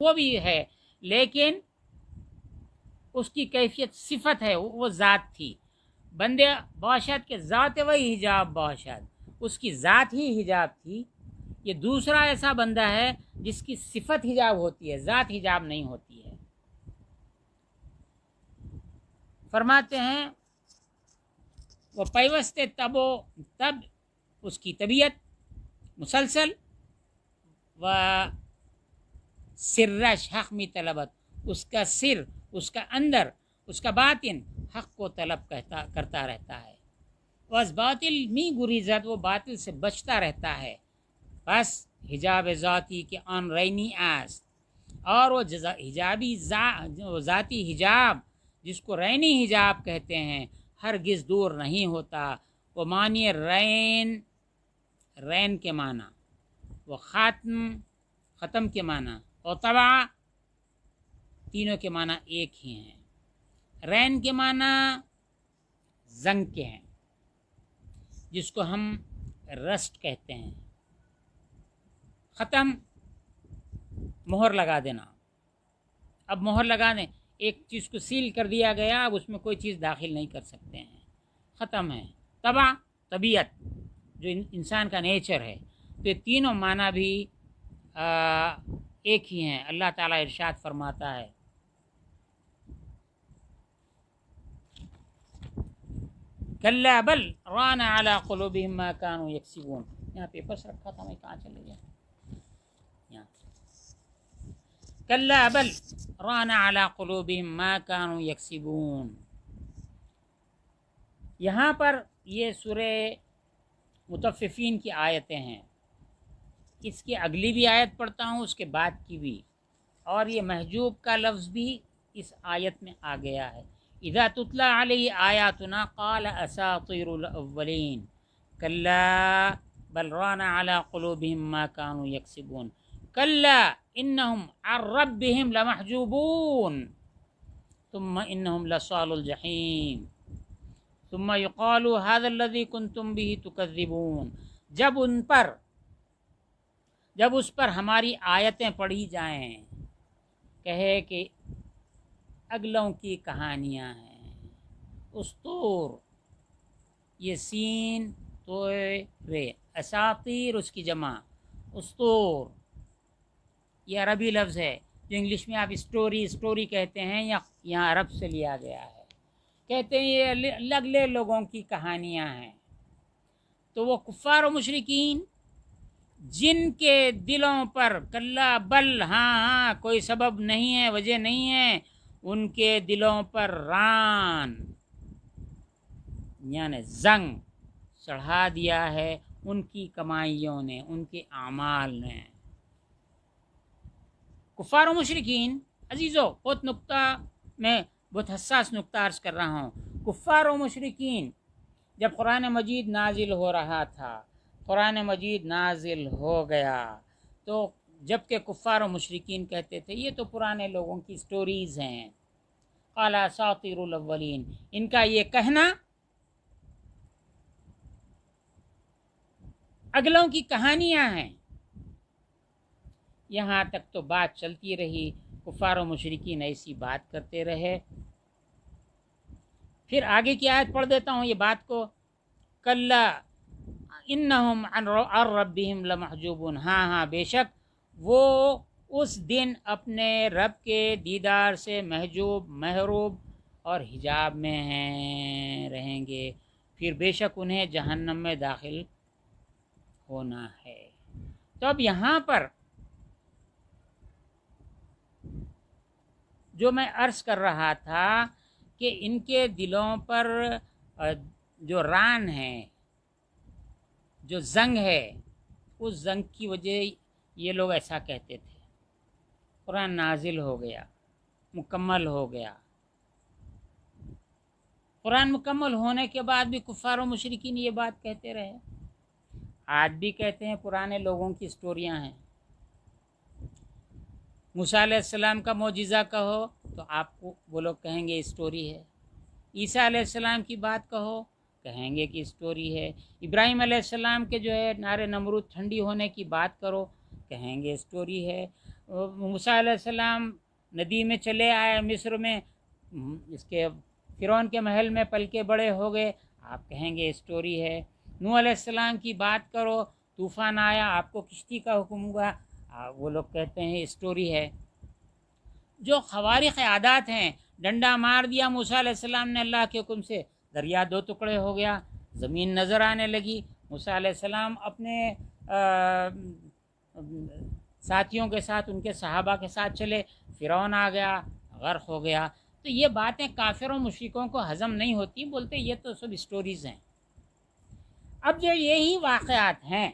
وہ بھی ہے، لیکن اس کی کیفیت صفت ہے، وہ ذات تھی۔ بندے باشد کے ذات وہی حجاب باشد، اس کی ذات ہی حجاب تھی۔ یہ دوسرا ایسا بندہ ہے جس کی صفت حجاب ہوتی ہے، ذات حجاب نہیں ہوتی ہے۔ فرماتے ہیں وہ پیوستے تب اس کی طبیعت مسلسل و سرش حق می طلبت، اس کا سر، اس کا اندر، اس کا باطن حق کو طلب کرتا رہتا ہے۔ بس باطل می گریزت، وہ باطل سے بچتا رہتا ہے۔ بس حجاب ذاتی کے آن رینی است، اور وہ ذاتی حجاب جس کو رینی حجاب کہتے ہیں ہرگز دور نہیں ہوتا۔ وہ معنی رین کے معنی، وہ ختم کے معنی اور طبع تینوں کے معنی ایک ہی ہیں۔ رین کے معنی زنگ کے ہیں، جس کو ہم رسٹ کہتے ہیں۔ ختم مہر لگا دینا، اب مہر لگا دیں، ایک چیز کو سیل کر دیا گیا، اب اس میں کوئی چیز داخل نہیں کر سکتے ہیں، ختم ہے۔ طبع طبیعت جو انسان کا نیچر ہے، تو یہ تینوں معنی بھی ایک ہی ہیں۔ اللہ تعالیٰ ارشاد فرماتا ہے کلا بل ران علی قلوبہم ما کانوا یکسبون۔ یہاں پیپرس رکھا تھا، میں کہاں چلے گیا؟ یہاں کلا بل ران علی قلوبہم ما کانوا یکسبون۔ یہاں پر یہ سورہ مطففین کی آیتیں ہیں، اس کی اگلی بھی آیت پڑھتا ہوں، اس کے بعد کی بھی، اور یہ محجوب کا لفظ بھی اس آیت میں آ گیا ہے۔ اذا تتلی علیہ آیاتنا قال اساطیر الاولین کلا بل ران علی قلوبہم ما کانوا یکسبون کلا انہم عن ربہم لمحجوبون ثم انہم لصال الجحیم ثم یقال ھذا الذی کنتم بہ تکذبون۔ جب اس پر ہماری آیتیں پڑھی جائیں، کہے کہ اگلوں کی کہانیاں ہیں، اسطور، یہ سین تو رے، اساطیر اس کی جمع، اسطور یہ عربی لفظ ہے جو انگلش میں آپ اسٹوری کہتے ہیں، یا یہاں عرب سے لیا گیا ہے۔ کہتے ہیں یہ اگلے لوگوں کی کہانیاں ہیں۔ تو وہ کفار و مشرکین جن کے دلوں پر کلا بل، ہاں کوئی سبب نہیں ہے، وجہ نہیں ہے، ان کے دلوں پر ران یعنی زنگ چڑھا دیا ہے ان کی کمائیوں نے، ان کے اعمال نے۔ کفار و مشرکین عزیزو، بہت نقطہ میں بہت حساس نقطہ عرض کر رہا ہوں۔ کفار و مشرکین جب قرآن مجید نازل ہو رہا تھا، قرآن مجید نازل ہو گیا، تو جب کہ کفار و مشرکین کہتے تھے یہ تو پرانے لوگوں کی سٹوریز ہیں، قال اساطیر الاولین، ان کا یہ کہنا اگلوں کی کہانیاں ہیں۔ یہاں تک تو بات چلتی رہی، کفار و مشرکین ایسی بات کرتے رہے۔ پھر آگے کی آیت پڑھ دیتا ہوں یہ بات کو، کلا انہم عن ربہم لمحجوبون، ہاں بے شک وہ اس دن اپنے رب کے دیدار سے محروب اور حجاب میں رہیں گے، پھر بے شک انہیں جہنم میں داخل ہونا ہے۔ تو اب یہاں پر جو میں عرض کر رہا تھا کہ ان کے دلوں پر جو ران ہے، جو زنگ ہے، اس زنگ کی وجہ یہ لوگ ایسا کہتے تھے۔ قرآن نازل ہو گیا، مکمل ہو گیا، قرآن مکمل ہونے کے بعد بھی کفار و مشرکین یہ بات کہتے رہے، آج بھی کہتے ہیں پرانے لوگوں کی سٹوریاں ہیں۔ موسیٰ علیہ السلام کا معجزہ کہو تو آپ کو وہ لوگ کہیں گے اسٹوری ہے، عیسیٰ علیہ السلام کی بات کہو کہیں گے کہ اسٹوری ہے، ابراہیم علیہ السلام کے جو ہے نار نمرود ٹھنڈی ہونے کی بات کرو کہیں گے اسٹوری ہے، موسیٰ علیہ السلام ندی میں چلے آئے مصر میں، اس کے فرعون کے محل میں پل کے بڑے ہو گئے، آپ کہیں گے اسٹوری ہے۔ نوح علیہ السلام کی بات کرو، طوفان آیا، آپ کو کشتی کا حکم ہوا، وہ لوگ کہتے ہیں اسٹوری ہے۔ جو خوارق عادات ہیں، ڈنڈا مار دیا موسیٰ علیہ السلام نے اللہ کے حکم سے، دریا دو ٹکڑے ہو گیا، زمین نظر آنے لگی، موسیٰ علیہ السلام اپنے ساتھیوں کے ساتھ، ان کے صحابہ کے ساتھ چلے، فرعون آ گیا، غرق ہو گیا۔ تو یہ باتیں کافروں مشرکوں کو ہضم نہیں ہوتی، بولتے یہ تو سب اسٹوریز ہیں۔ اب جو یہی واقعات ہیں،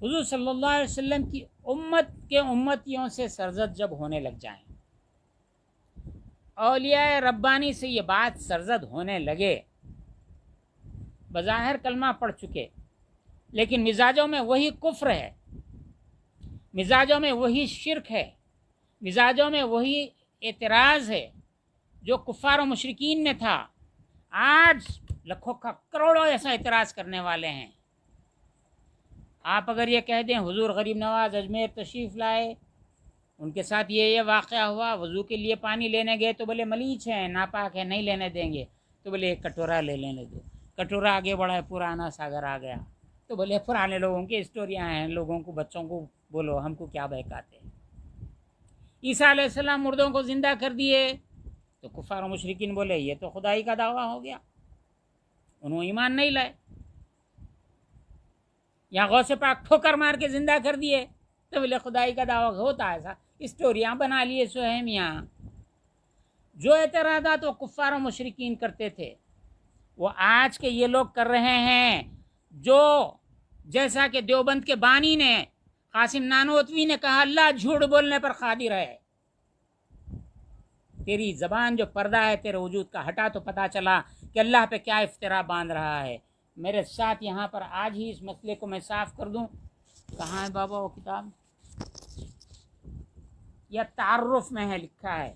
حضور صلی اللہ علیہ وسلم کی امت کے امتیوں سے سرزد جب ہونے لگ جائیں، اولیاء ربانی سے یہ بات سرزد ہونے لگے، بظاہر کلمہ پڑھ چکے لیکن مزاجوں میں وہی کفر ہے، مزاجوں میں وہی شرک ہے، مزاجوں میں وہی اعتراض ہے جو کفار و مشرکین میں تھا۔ آج لاکھوں کا کروڑوں ایسا اعتراض کرنے والے ہیں۔ آپ اگر یہ کہہ دیں حضور غریب نواز اجمیر تشریف لائے، ان کے ساتھ یہ واقعہ ہوا، وضو کے لیے پانی لینے گئے تو بولے ملیچ ہیں، ناپاک ہے، نہیں لینے دیں گے، تو بولے ایک کٹورا لے لینے دو، کٹورا آگے بڑھا ہے، پرانا ساگر آ گیا، تو بولے پرانے لوگوں کی اسٹوریاں ہیں، لوگوں کو بچوں کو بولو، ہم کو کیا بہکاتے ہیں۔ عیسیٰ علیہ السلام مردوں کو زندہ کر دیے تو کفار و مشرکین بولے یہ تو خدائی کا دعویٰ ہو گیا، انہوں ایمان نہیں لائے۔ یا غوث پاک ٹھوکر مار کے زندہ کر دیے تو بولے خدائی کا دعویٰ ہوتا ہے، ایسا اسٹوریاں بنا لیے سہیمیاں۔ جو اعتراضات وہ کفار و مشرکین کرتے تھے وہ آج کے یہ لوگ کر رہے ہیں، جو جیسا کہ دیوبند کے بانی نے، قاسم نانوتوی نے کہا اللہ جھوٹ بولنے پر قادر ہے۔ تیری زبان جو پردہ ہے تیرے وجود کا ہٹا تو پتہ چلا کہ اللہ پہ کیا افترا باندھ رہا ہے۔ میرے ساتھ یہاں پر آج ہی اس مسئلے کو میں صاف کر دوں، کہاں ہے بابا وہ کتاب؟ یا تعارف میں ہے، لکھا ہے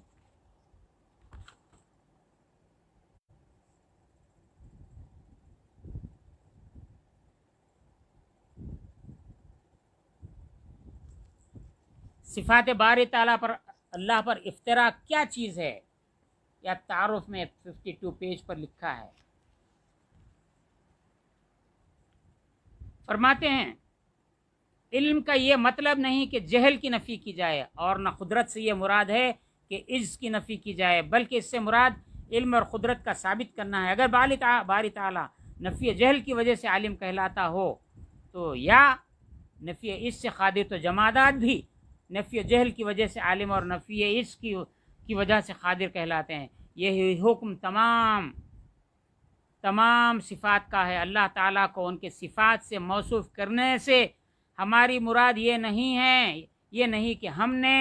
صفات باری تعالیٰ پر، اللہ پر افتراء کیا چیز ہے، یا تعارف میں 52 پیج پر لکھا ہے۔ فرماتے ہیں علم کا یہ مطلب نہیں کہ جہل کی نفی کی جائے، اور نہ قدرت سے یہ مراد ہے کہ عجز کی نفی کی جائے، بلکہ اس سے مراد علم اور قدرت کا ثابت کرنا ہے۔ اگر باری تعالیٰ نفی جہل کی وجہ سے عالم کہلاتا ہو تو یا نفی عجز سے قادر، تو جمادات بھی نفی جہل کی وجہ سے عالم اور نفی عجز کی وجہ سے قادر کہلاتے ہیں۔ یہ حکم تمام صفات کا ہے۔ اللہ تعالیٰ کو ان کے صفات سے موصوف کرنے سے ہماری مراد یہ نہیں کہ ہم نے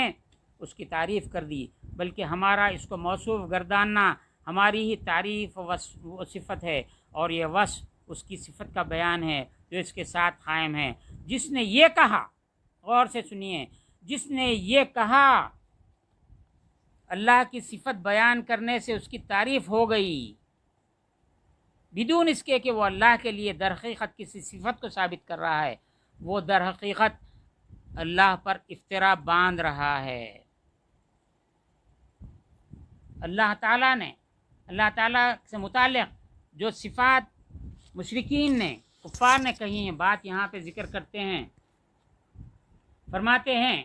اس کی تعریف کر دی، بلکہ ہمارا اس کو موصوف گرداننا ہماری ہی تعریف و صفت ہے، اور یہ وصف اس کی صفت کا بیان ہے جو اس کے ساتھ قائم ہے۔ جس نے یہ کہا، غور سے سنیے، جس نے یہ کہا اللہ کی صفت بیان کرنے سے اس کی تعریف ہو گئی، بدون اس کے کہ وہ اللہ کے لیے در حقیقت کسی صفت کو ثابت کر رہا ہے، وہ در حقیقت اللہ پر افتراء باندھ رہا ہے۔ اللہ تعالیٰ سے متعلق جو صفات مشرکین نے، کفار نے کہی ہیں، بات یہاں پہ ذکر کرتے ہیں، فرماتے ہیں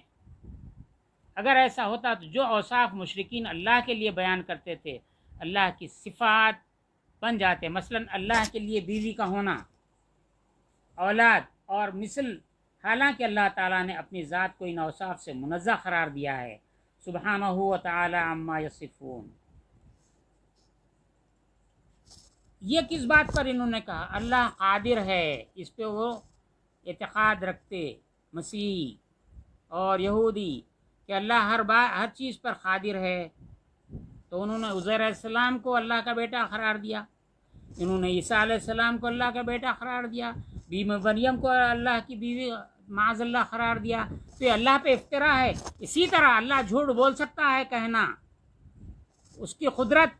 اگر ایسا ہوتا تو جو اوصاف مشرکین اللہ کے لیے بیان کرتے تھے اللہ کی صفات بن جاتے، مثلا اللہ کے لیے بیوی کا ہونا، اولاد اور مثل، حالانکہ اللہ تعالیٰ نے اپنی ذات کو ان اوصاف سے منزہ قرار دیا ہے، سبحانہ و تعالی عما یصفون۔ یہ کس بات پر انہوں نے کہا؟ اللہ قادر ہے، اس پہ وہ اعتقاد رکھتے مسیح اور یہودی کہ اللہ ہر چیز پر قادر ہے، تو انہوں نے عزیر علیہ السلام کو اللہ کا بیٹا قرار دیا، انہوں نے عیسیٰ علیہ السلام کو اللہ کا بیٹا قرار دیا، مریم کو اللہ کی بیوی معاذ اللہ قرار دیا، تو یہ اللہ پہ افتراء ہے۔ اسی طرح اللہ جھوٹ بول سکتا ہے، کہنا اس کی قدرت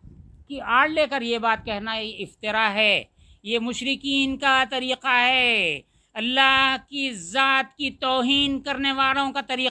کی آڑ لے کر یہ بات کہنا یہ افتراء ہے، یہ مشرکین کا طریقہ ہے۔ اللہ کی ذات کی توہین کرنے والوں کا طریقہ